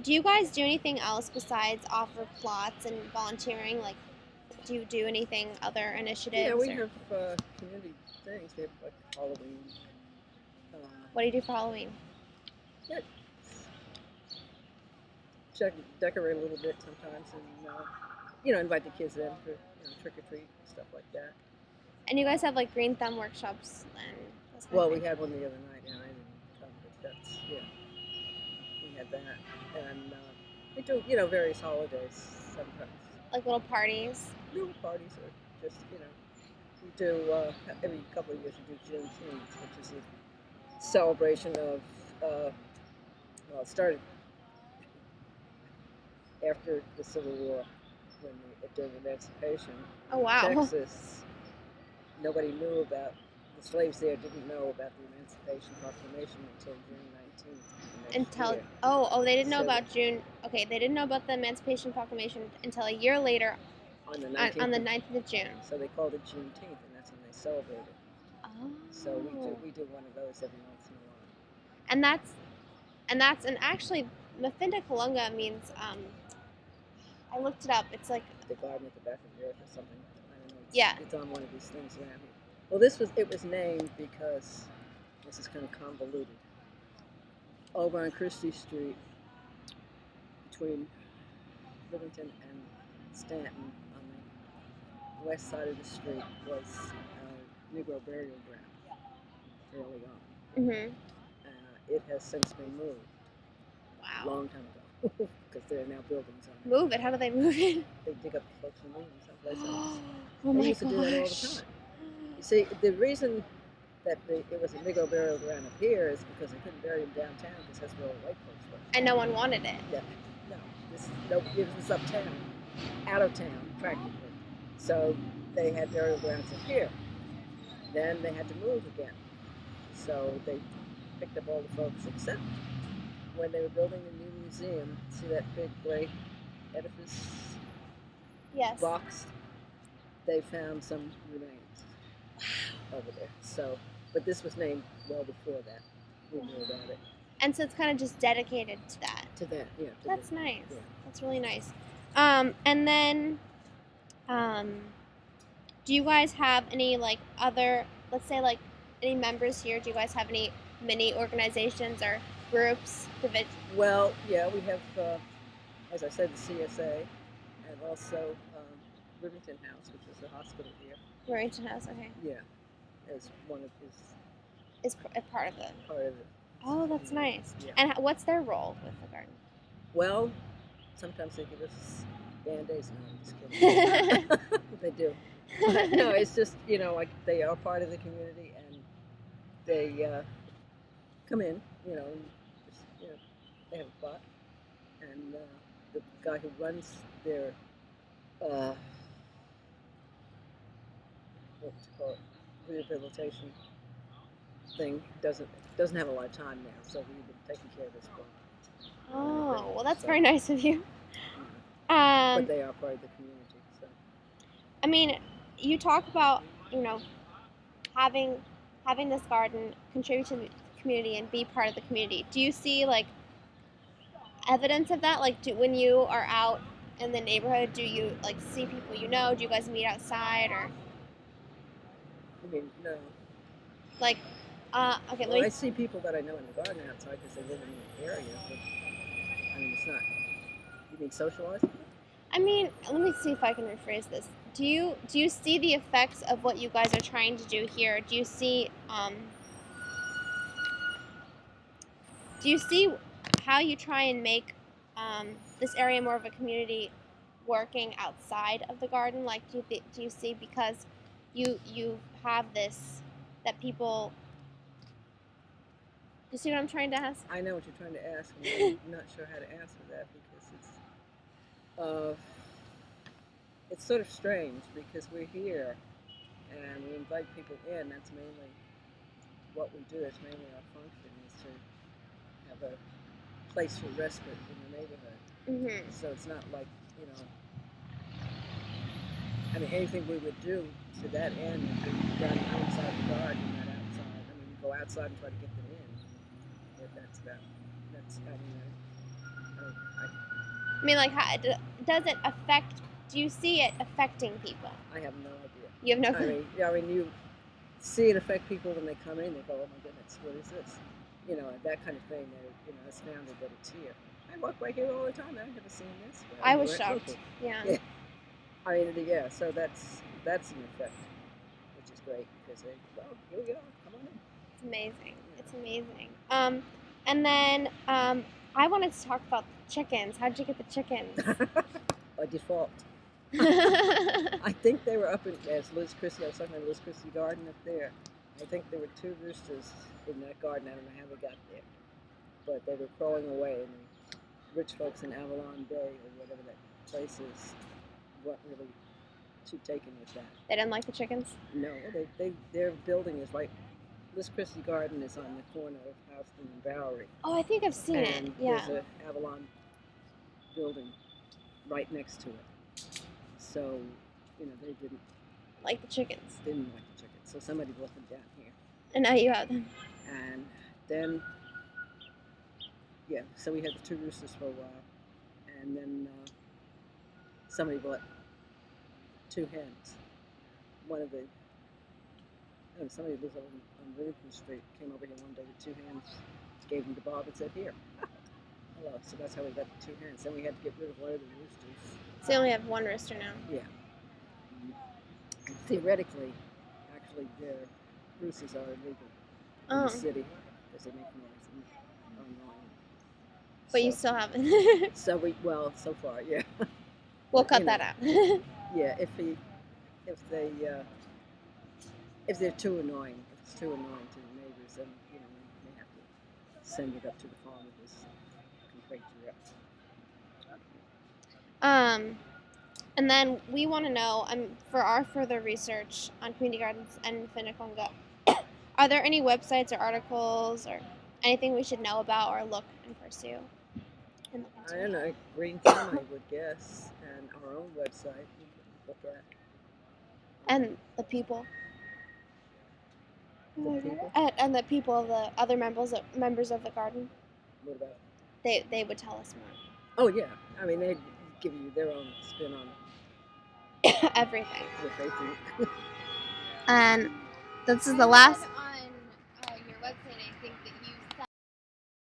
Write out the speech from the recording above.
Do you guys do anything else besides offer plots and volunteering? Like, do you do anything other Yeah, initiatives we or have community things. We have like Halloween. Uh, what do you do for Halloween? yeah, decorate a little bit sometimes, and invite the kids in for trick or treat and stuff like that. And you guys have like green thumb workshops and those kind of Well, we things. had one the other night, and I didn't come, but that's yeah, we had that, and we do various holidays sometimes. Like little parties. Little parties or just we do every couple of years we do Juneteenth, which is a celebration of well, it started after the Civil War when during emancipation Oh in wow. Texas. Nobody knew about the slaves there didn't know about the Emancipation Proclamation until June 19th the next Until year. they didn't know So about June. Okay, they didn't know about the Emancipation Proclamation until a year later on the on 19th the of 19th of June. so they called it Juneteenth, and that's when they celebrated. So Oh. we do one of those every once in a while. And and actually Mafinda Kalunga means I looked it up. It's like The garden at the back of the earth or something. I don't know. yeah. It's on one of these things around here. Well, it was named because this is kind of convoluted. Over on Christie Street, between Livingston and Stanton, on the west side of the street, was a Negro burial ground early on. Mhm. It has since been moved a Wow. long time ago because there are now buildings on it. Move it. How do they move it? They dig up the folks and move them someplace else. Oh They my used to do that all the gosh. time. You see, the reason that it was a Negro burial ground up here is because they couldn't bury them downtown because that's where all the white folks were. And no one wanted it. Yeah, no, it was uptown, out of town practically. So they had burial grounds up here. Then they had to move again. So they picked up all the folks except when they were building the new museum. See that big gray edifice Yes. box? They found some remains over there. So, but this was named well before that. We knew about it. And so it's kind of just dedicated to that. To that, yeah. That's nice. Yeah. That's really nice. And then, do you guys have any like other, let's say like any members here? Do you guys have any mini organizations or groups? Well, yeah, we have, as I said, the CSA, and also Rivington House, which is the hospital here. Rivington House, okay. Yeah, as one of his Is a part of it. part of it. Oh, that's nice. Yeah. And what's their role with the garden? Well, sometimes they give us band-aids. No, I'm just kidding. They do. But no, it's just like they are part of the community, and they come in, and just, they have a plot, and the guy who runs their what's it called, rehabilitation thing doesn't have a lot of time now, so we've been taking care of this one. Oh, well, that's very nice of you. But they are part of the community, so. I mean, you talk about having this garden contribute to the community and be part of the community. Do you see like evidence of that? Like, when you are out in the neighborhood, do you like see people you know? Do you guys meet outside or? I mean, no. Like, okay. Well, I see people that I know in the garden outside because they live in the area, but I mean, it's not. You mean socializing? I mean, let me see if I can rephrase this. Do you see the effects of what you guys are trying to do here? Do you see how you try and make this area more of a community working outside of the garden? Like, do you see, because you have this, that people, you see what I'm trying to ask? I know what you're trying to ask, and I'm not sure how to answer that because it's sort of strange because we're here and we invite people in. That's mainly what we do. It's mainly our function is to have a place for respite in the neighborhood. Mm-hmm. So it's not like, I mean, anything we would do to that end would be done inside the garden, not outside. I mean, we go outside and try to get them in. But that's about, I I mean, like, does it affect? Do you see it affecting people? I have no idea. You have no. I mean, you see it affect people when they come in. They go, "Oh my goodness, what is this?" You know, that kind of thing. They're astounded that it's here. I walk by here all the time. I've never seen this. I was shocked. Yeah. I mean, yeah. So that's an effect, which is great because here we go. Come on in. It's amazing. It's amazing. And then I wanted to talk about the chickens. How'd you get the chickens? By default. I think they were up as Liz Christie. I was talking about Liz Christie garden up there. I think there were 2 roosters in that garden. I don't know how they got there, but they were crawling away. And the rich folks in Avalon Bay or whatever that place is weren't really too taken with that. They didn't like the chickens? No, their building is right. Liz Christie Garden is on the corner of Houston and Bowery. Oh, I think I've seen it. Yeah. There's an Avalon building right next to it. So, they didn't like the chickens. Didn't like the chickens. So somebody brought them down here. And now you have them. And then, so we had the 2 roosters for a while. And then somebody bought 2 hens. Somebody lives over on Livingston Street, came over here one day with 2 hens, gave them to Bob and said, "Here." Hello. So that's how we got the 2 hens. Then we had to get rid of one of the roosters. So you only have 1 rooster now? Yeah. And theoretically, actually, their roosters are illegal in the city because they make noise and are annoying. But you still haven't. So far, yeah. We'll cut that out. Yeah, if they're too annoying, if it's too annoying to the neighbors, then we may have to send it up to the farm with this complaint direct. And then we want to know, for our further research on community gardens and Finneconga, are there any websites or articles or anything we should know about or look and pursue? I don't know, Green Thumb, I would guess, and our own website we could look at. And the people. The people? And the people, the other members of the garden. What about? They would tell us more. Oh yeah, I mean they'd give you their own spin on everything. What they think. And this is the last